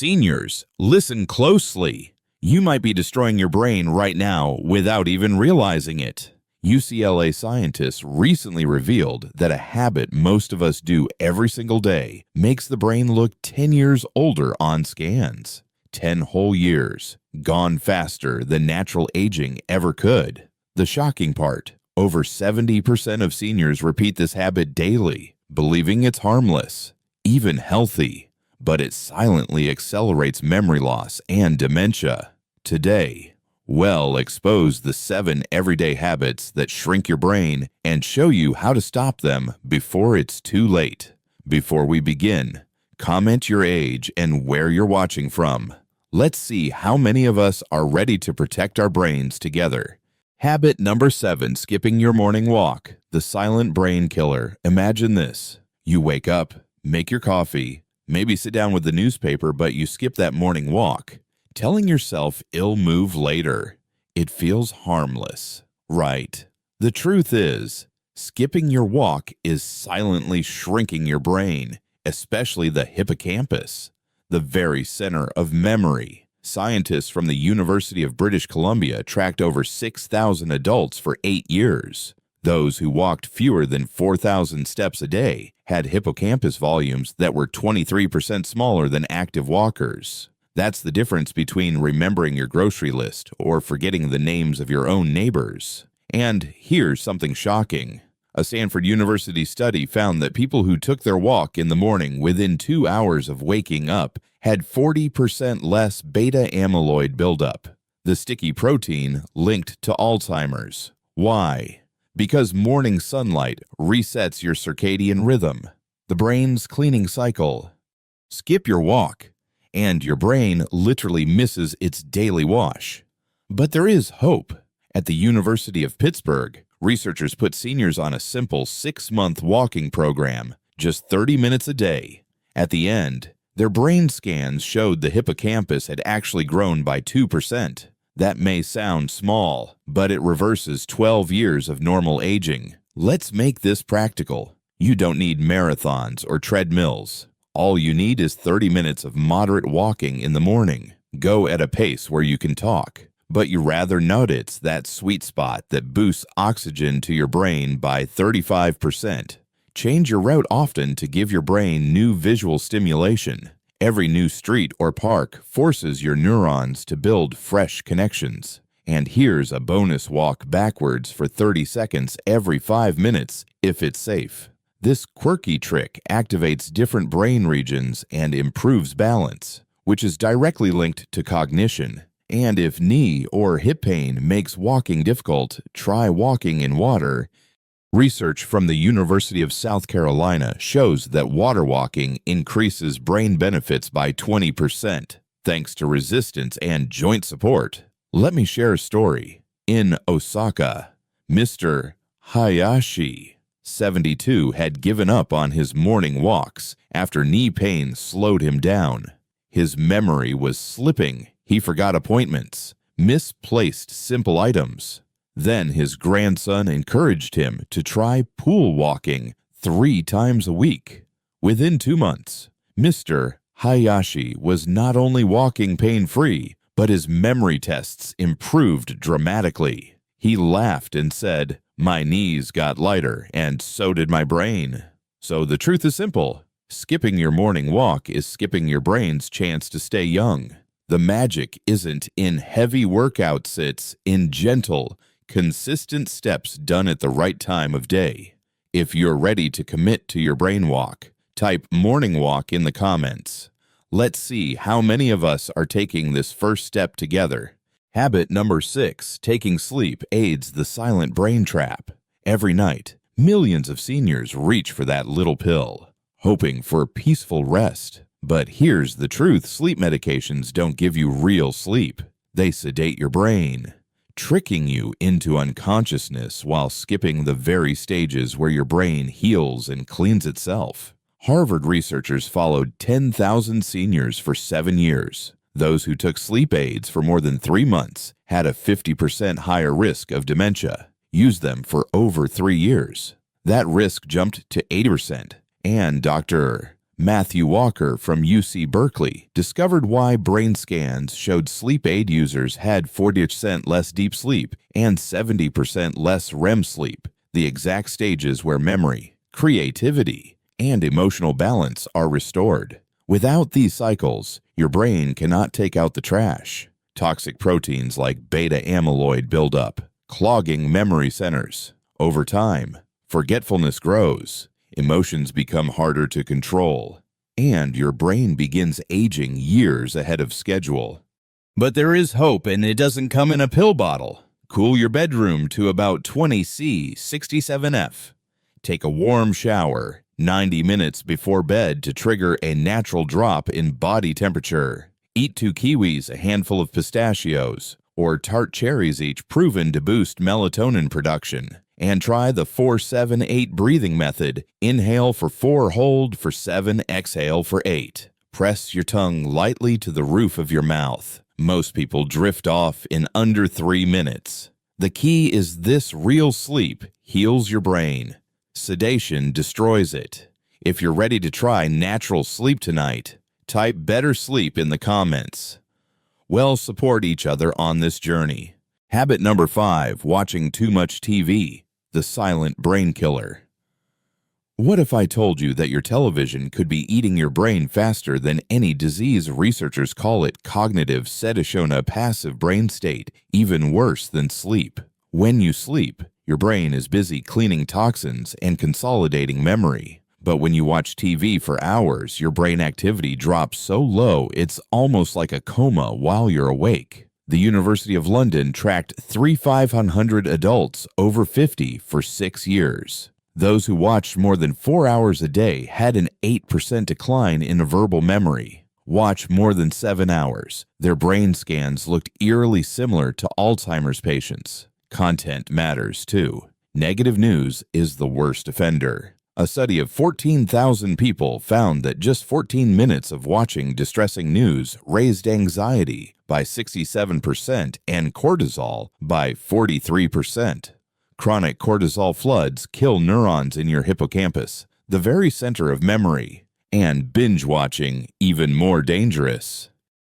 Seniors, listen closely. You might be destroying your brain right now without even realizing it. UCLA scientists recently revealed that a habit most of us do every single day makes the brain look 10 years older on scans. 10 whole years, gone faster than natural aging ever could. The shocking part, over 70% of seniors repeat this habit daily, believing it's harmless, even healthy. But it silently accelerates memory loss and dementia. Today, we'll expose the 7 everyday habits that shrink your brain and show you how to stop them before it's too late. Before we begin, comment your age and where you're watching from. Let's see how many of us are ready to protect our brains together. Habit number 7, skipping your morning walk. The silent brain killer. Imagine this. You wake up, make your coffee, maybe sit down with the newspaper, but you skip that morning walk, telling yourself it'll move later. It feels harmless, right? The truth is, skipping your walk is silently shrinking your brain, especially the hippocampus, the very center of memory. Scientists from the University of British Columbia tracked over 6,000 adults for 8 years. Those who walked fewer than 4,000 steps a day had hippocampus volumes that were 23% smaller than active walkers. That's the difference between remembering your grocery list or forgetting the names of your own neighbors. And here's something shocking. A Stanford University study found that people who took their walk in the morning within 2 hours of waking up had 40% less beta amyloid buildup, the sticky protein linked to Alzheimer's. Why? Because morning sunlight resets your circadian rhythm, the brain's cleaning cycle. Skip your walk, and your brain literally misses its daily wash. But there is hope. At the University of Pittsburgh, researchers put seniors on a simple 6-month walking program, just 30 minutes a day. At the end, their brain scans showed the hippocampus had actually grown by 2%. That may sound small, but it reverses 12 years of normal aging. Let's make this practical. You don't need marathons or treadmills. All you need is 30 minutes of moderate walking in the morning. Go at a pace where you can talk, but you rather notice that sweet spot that boosts oxygen to your brain by 35%. Change your route often to give your brain new visual stimulation. Every new street or park forces your neurons to build fresh connections. And here's a bonus walk backwards for 30 seconds every 5 minutes if it's safe. This quirky trick activates different brain regions and improves balance, which is directly linked to cognition. And if knee or hip pain makes walking difficult, try walking in water. Research from the University of South Carolina shows that water walking increases brain benefits by 20%, thanks to resistance and joint support. Let me share a story. In Osaka, Mr. Hayashi, 72, had given up on his morning walks after knee pain slowed him down. His memory was slipping. He forgot appointments, misplaced simple items. Then his grandson encouraged him to try pool walking 3 times a week. Within 2 months, Mr. Hayashi was not only walking pain-free, but his memory tests improved dramatically. He laughed and said, "My knees got lighter, and so did my brain." So the truth is simple. Skipping your morning walk is skipping your brain's chance to stay young. The magic isn't in heavy workouts, it's in gentle, consistent steps done at the right time of day. If you're ready to commit to your brain walk, type morning walk in the comments. Let's see how many of us are taking this first step together. Habit number 6, taking sleep aids the silent brain trap. Every night, millions of seniors reach for that little pill, hoping for peaceful rest. But here's the truth, sleep medications don't give you real sleep. They sedate your brain, tricking you into unconsciousness while skipping the very stages where your brain heals and cleans itself. Harvard researchers followed 10,000 seniors for 7 years. Those who took sleep aids for more than 3 months had a 50% higher risk of dementia. Used them for over 3 years. That risk jumped to 80%. And Dr. Matthew Walker from UC Berkeley discovered why brain scans showed sleep aid users had 40% less deep sleep and 70% less REM sleep, the exact stages where memory, creativity, and emotional balance are restored. Without these cycles, your brain cannot take out the trash. Toxic proteins like beta amyloid build up, clogging memory centers. Over time, forgetfulness grows, emotions become harder to control, and your brain begins aging years ahead of schedule. But there is hope, and it doesn't come in a pill bottle. Cool your bedroom to about 20 C 67F. Take a warm shower 90 minutes before bed to trigger a natural drop in body temperature. Eat 2 kiwis, a handful of pistachios, or tart cherries each, proven to boost melatonin production. And try the 4-7-8 breathing method. Inhale for 4, hold for 7, exhale for 8. Press your tongue lightly to the roof of your mouth. Most people drift off in under 3 minutes. The key is this: real sleep heals your brain. Sedation destroys it. If you're ready to try natural sleep tonight, type "better sleep" in the comments. We'll support each other on this journey. Habit number 5, watching too much TV. The silent brain killer. What if I told you that your television could be eating your brain faster than any disease? Researchers call it cognitive Sedationa passive brain state, even worse than sleep. When you sleep, your brain is busy cleaning toxins and consolidating memory. But when you watch TV for hours, your brain activity drops so low it's almost like a coma while you're awake. The University of London tracked 3,500 adults over 50 for 6 years. Those who watched more than 4 hours a day had an 8% decline in verbal memory. Watch more than 7 hours. Their brain scans looked eerily similar to Alzheimer's patients. Content matters too. Negative news is the worst offender. A study of 14,000 people found that just 14 minutes of watching distressing news raised anxiety by 67% and cortisol by 43%. Chronic cortisol floods kill neurons in your hippocampus, the very center of memory, and binge watching even more dangerous.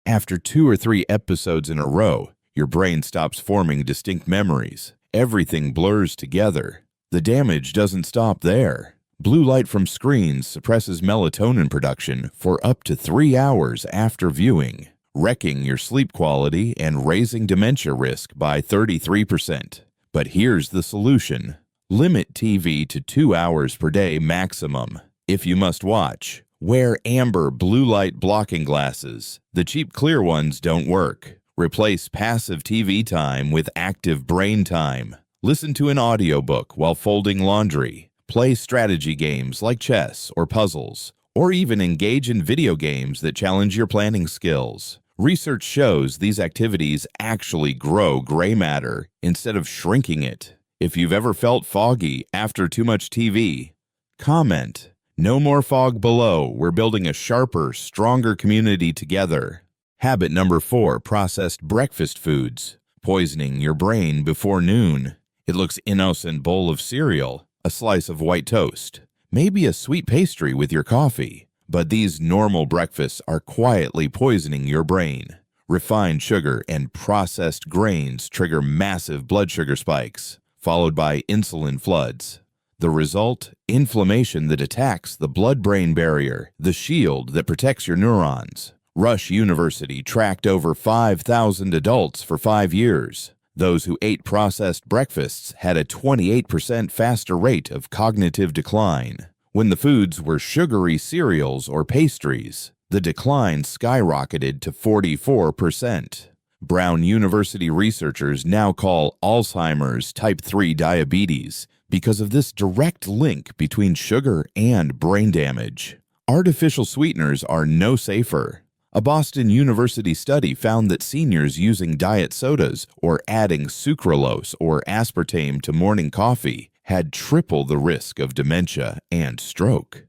After 2 or 3 episodes in a row, your brain stops forming distinct memories. Everything blurs together. The damage doesn't stop there. Blue light from screens suppresses melatonin production for up to 3 hours after viewing, wrecking your sleep quality and raising dementia risk by 33%. But here's the solution. Limit TV to 2 hours per day maximum. If you must watch, wear amber blue light blocking glasses. The cheap clear ones don't work. Replace passive TV time with active brain time. Listen to an audiobook while folding laundry. Play strategy games like chess or puzzles, or even engage in video games that challenge your planning skills. Research shows these activities actually grow gray matter instead of shrinking it. If you've ever felt foggy after too much TV, comment. No more fog below. We're building a sharper, stronger community together. Habit number 4, processed breakfast foods. Poisoning your brain before noon. It looks innocent bowl of cereal, a slice of white toast, maybe a sweet pastry with your coffee. But these normal breakfasts are quietly poisoning your brain. Refined sugar and processed grains trigger massive blood sugar spikes, followed by insulin floods. The result? Inflammation that attacks the blood-brain barrier, the shield that protects your neurons. Rush University tracked over 5,000 adults for 5 years. Those who ate processed breakfasts had a 28% faster rate of cognitive decline. When the foods were sugary cereals or pastries, the decline skyrocketed to 44%. Brown University researchers now call Alzheimer's type 3 diabetes because of this direct link between sugar and brain damage. Artificial sweeteners are no safer. A Boston University study found that seniors using diet sodas or adding sucralose or aspartame to morning coffee had triple the risk of dementia and stroke.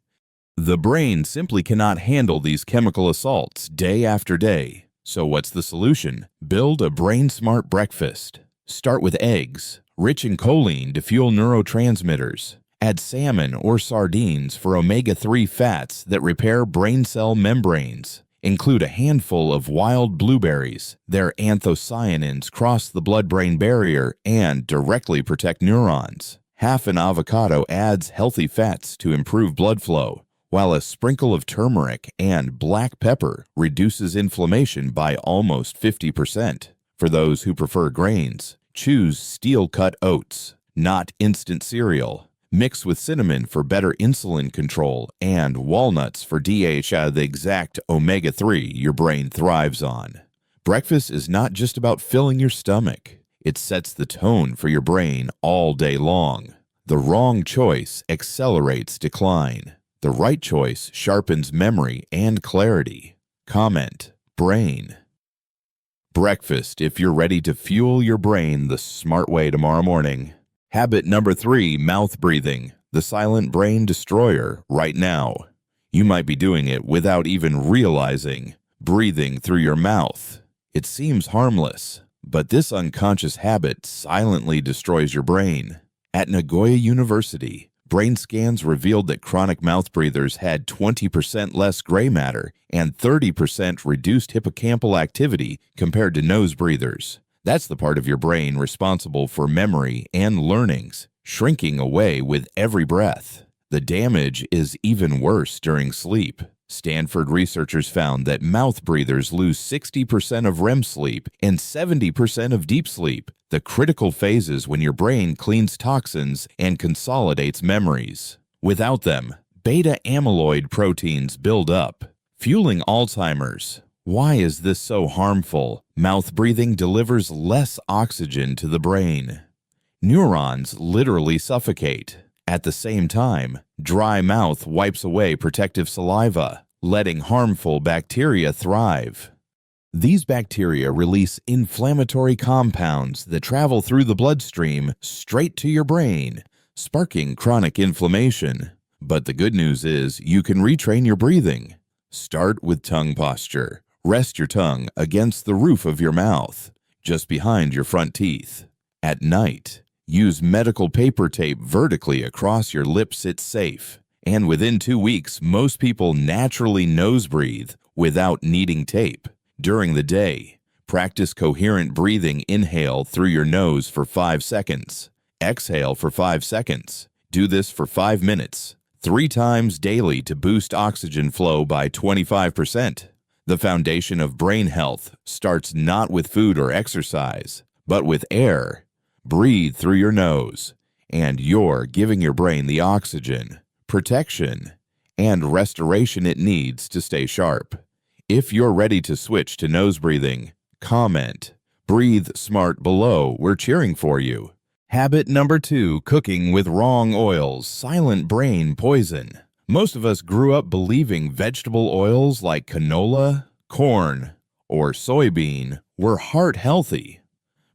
The brain simply cannot handle these chemical assaults day after day. So what's the solution? Build a brain-smart breakfast. Start with eggs, rich in choline to fuel neurotransmitters. Add salmon or sardines for omega-3 fats that repair brain cell membranes. Include a handful of wild blueberries. Their anthocyanins cross the blood-brain barrier and directly protect neurons. Half an avocado adds healthy fats to improve blood flow, while a sprinkle of turmeric and black pepper reduces inflammation by almost 50%. For those who prefer grains, choose steel-cut oats, not instant cereal. Mix with cinnamon for better insulin control and walnuts for DHA, the exact omega-3 your brain thrives on. Breakfast is not just about filling your stomach. It sets the tone for your brain all day long. The wrong choice accelerates decline. The right choice sharpens memory and clarity. Comment: brain. Breakfast if you're ready to fuel your brain the smart way tomorrow morning. Habit number 3, mouth breathing, the silent brain destroyer right now. You might be doing it without even realizing. Breathing through your mouth. It seems harmless, but this unconscious habit silently destroys your brain. At Nagoya University, brain scans revealed that chronic mouth breathers had 20% less gray matter and 30% reduced hippocampal activity compared to nose breathers. That's the part of your brain responsible for memory and learnings, shrinking away with every breath. The damage is even worse during sleep. Stanford researchers found that mouth breathers lose 60% of REM sleep and 70% of deep sleep, the critical phases when your brain cleans toxins and consolidates memories. Without them, beta amyloid proteins build up, fueling Alzheimer's. Why is this so harmful? Mouth breathing delivers less oxygen to the brain. Neurons literally suffocate. At the same time, dry mouth wipes away protective saliva, letting harmful bacteria thrive. These bacteria release inflammatory compounds that travel through the bloodstream straight to your brain, sparking chronic inflammation. But the good news is you can retrain your breathing. Start with tongue posture. Rest your tongue against the roof of your mouth, just behind your front teeth. At night, use medical paper tape vertically across your lips. It's safe. And within 2 weeks, most people naturally nose breathe without needing tape. During the day, practice coherent breathing. Inhale through your nose for 5 seconds. Exhale for 5 seconds. Do this for 5 minutes, 3 times daily to boost oxygen flow by 25%. The foundation of brain health starts not with food or exercise, but with air. Breathe through your nose, and you're giving your brain the oxygen, protection, and restoration it needs to stay sharp. If you're ready to switch to nose breathing, comment "Breathe smart" below. We're cheering for you. Habit number 2, cooking with wrong oils, silent brain poison. Most of us grew up believing vegetable oils like canola, corn, or soybean were heart healthy.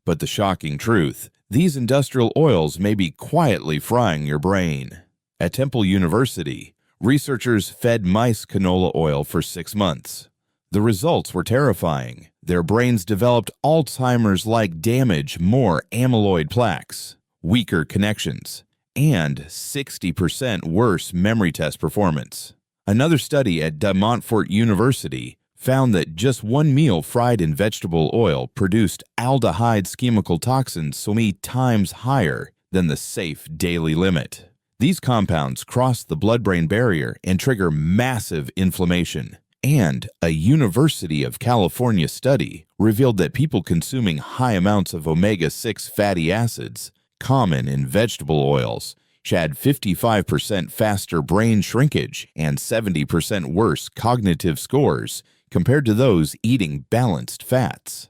But the shocking truth, these industrial oils may be quietly frying your brain. At Temple University, researchers fed mice canola oil for 6 months. The results were terrifying. Their brains developed Alzheimer's-like damage, more amyloid plaques, weaker connections, and 60% worse memory test performance. Another study at De Montfort University found that just one meal fried in vegetable oil produced aldehyde chemical toxins so many times higher than the safe daily limit. These compounds cross the blood-brain barrier and trigger massive inflammation. And a University of California study revealed that people consuming high amounts of omega-6 fatty acids, common in vegetable oils, had 55% faster brain shrinkage and 70% worse cognitive scores compared to those eating balanced fats.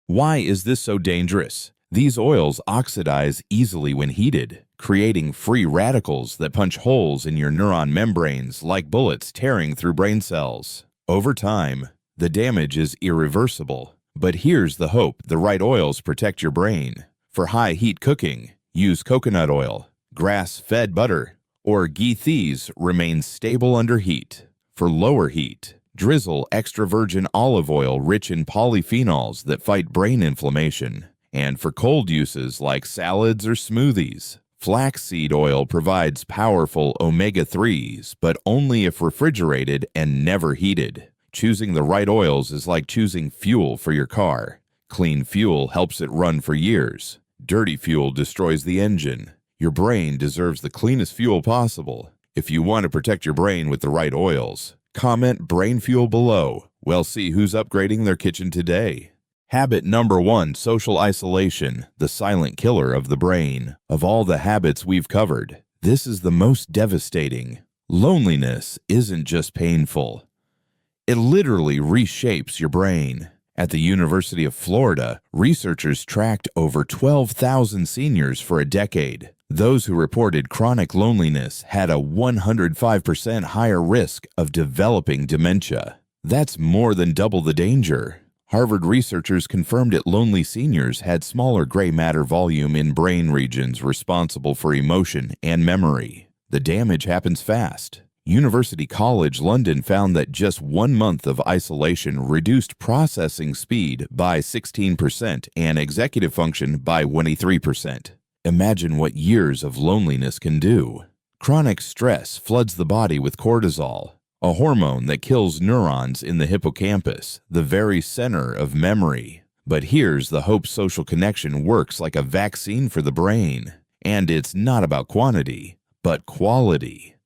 Why is this so dangerous? These oils oxidize easily when heated, creating free radicals that punch holes in your neuron membranes like bullets tearing through brain cells. Over time, the damage is irreversible. But here's the hope: the right oils protect your brain. For high-heat cooking, use coconut oil, grass-fed butter, or ghee. These remain stable under heat. For lower heat, drizzle extra virgin olive oil rich in polyphenols that fight brain inflammation. And for cold uses like salads or smoothies, Flaxseed oil provides powerful omega-3s, but only if refrigerated and never heated. Choosing the right oils is like choosing fuel for your car. Clean fuel helps it run for years. Dirty fuel destroys the engine. Your brain deserves the cleanest fuel possible. If you want to protect your brain with the right oils, comment brain fuel below. We'll see who's upgrading their kitchen today. Habit number 1, social isolation, the silent killer of the brain. Of all the habits we've covered, this is the most devastating. Loneliness isn't just painful. It literally reshapes your brain. At the University of Florida, researchers tracked over 12,000 seniors for a decade. Those who reported chronic loneliness had a 105% higher risk of developing dementia. That's more than double the danger. Harvard researchers confirmed that lonely seniors had smaller gray matter volume in brain regions responsible for emotion and memory. The damage happens fast. University College London found that just 1 month of isolation reduced processing speed by 16% and executive function by 23%. Imagine what years of loneliness can do. Chronic stress floods the body with cortisol, a hormone that kills neurons in the hippocampus, the very center of memory. But here's the hope: social connection works like a vaccine for the brain. And it's not about quantity, but quality.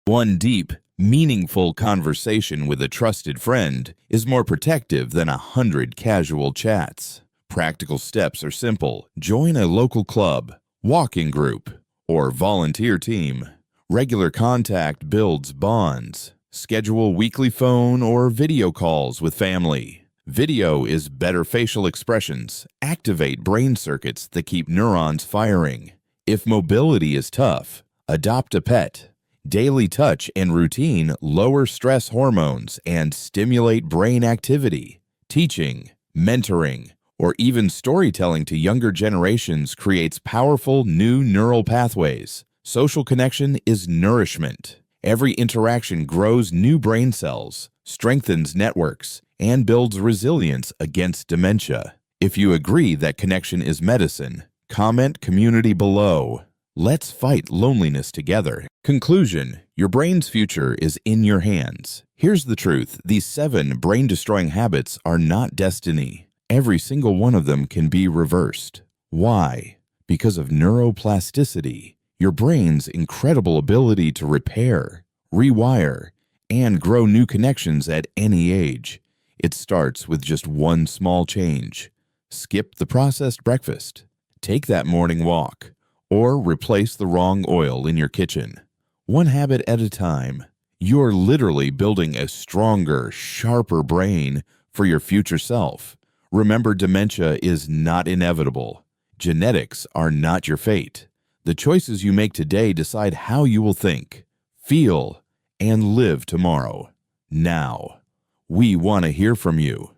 One deep, meaningful conversation with a trusted friend is more protective than 100 casual chats. Practical steps are simple. Join a local club, walking group, or volunteer team. Regular contact builds bonds. Schedule weekly phone or video calls with family. Video is better facial expressions. Activate brain circuits that keep neurons firing. If mobility is tough, adopt a pet. Daily touch and routine lower stress hormones and stimulate brain activity. Teaching, mentoring, or even storytelling to younger generations creates powerful new neural pathways. Social connection is nourishment. Every interaction grows new brain cells, strengthens networks, and builds resilience against dementia. If you agree that connection is medicine, comment community below. Let's fight loneliness together. Conclusion: your brain's future is in your hands. Here's the truth: these 7 brain-destroying habits are not destiny. Every single one of them can be reversed. Why? Because of neuroplasticity, your brain's incredible ability to repair, rewire, and grow new connections at any age. It starts with just one small change. Skip the processed breakfast. Take that morning walk. Or replace the wrong oil in your kitchen. One habit at a time. You're literally building a stronger, sharper brain for your future self. Remember, dementia is not inevitable. Genetics are not your fate. The choices you make today decide how you will think, feel, and live tomorrow. Now, we want to hear from you.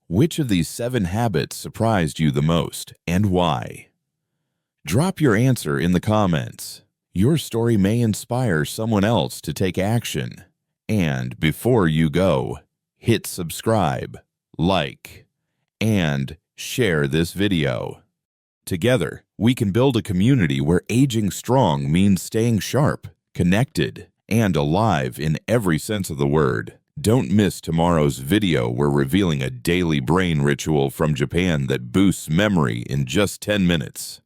Which of these 7 habits surprised you the most, and why? Drop your answer in the comments. Your story may inspire someone else to take action. And before you go, hit subscribe, like, and share this video. Together, we can build a community where aging strong means staying sharp, connected, and alive in every sense of the word. Don't miss tomorrow's video. We're revealing a daily brain ritual from Japan that boosts memory in just 10 minutes.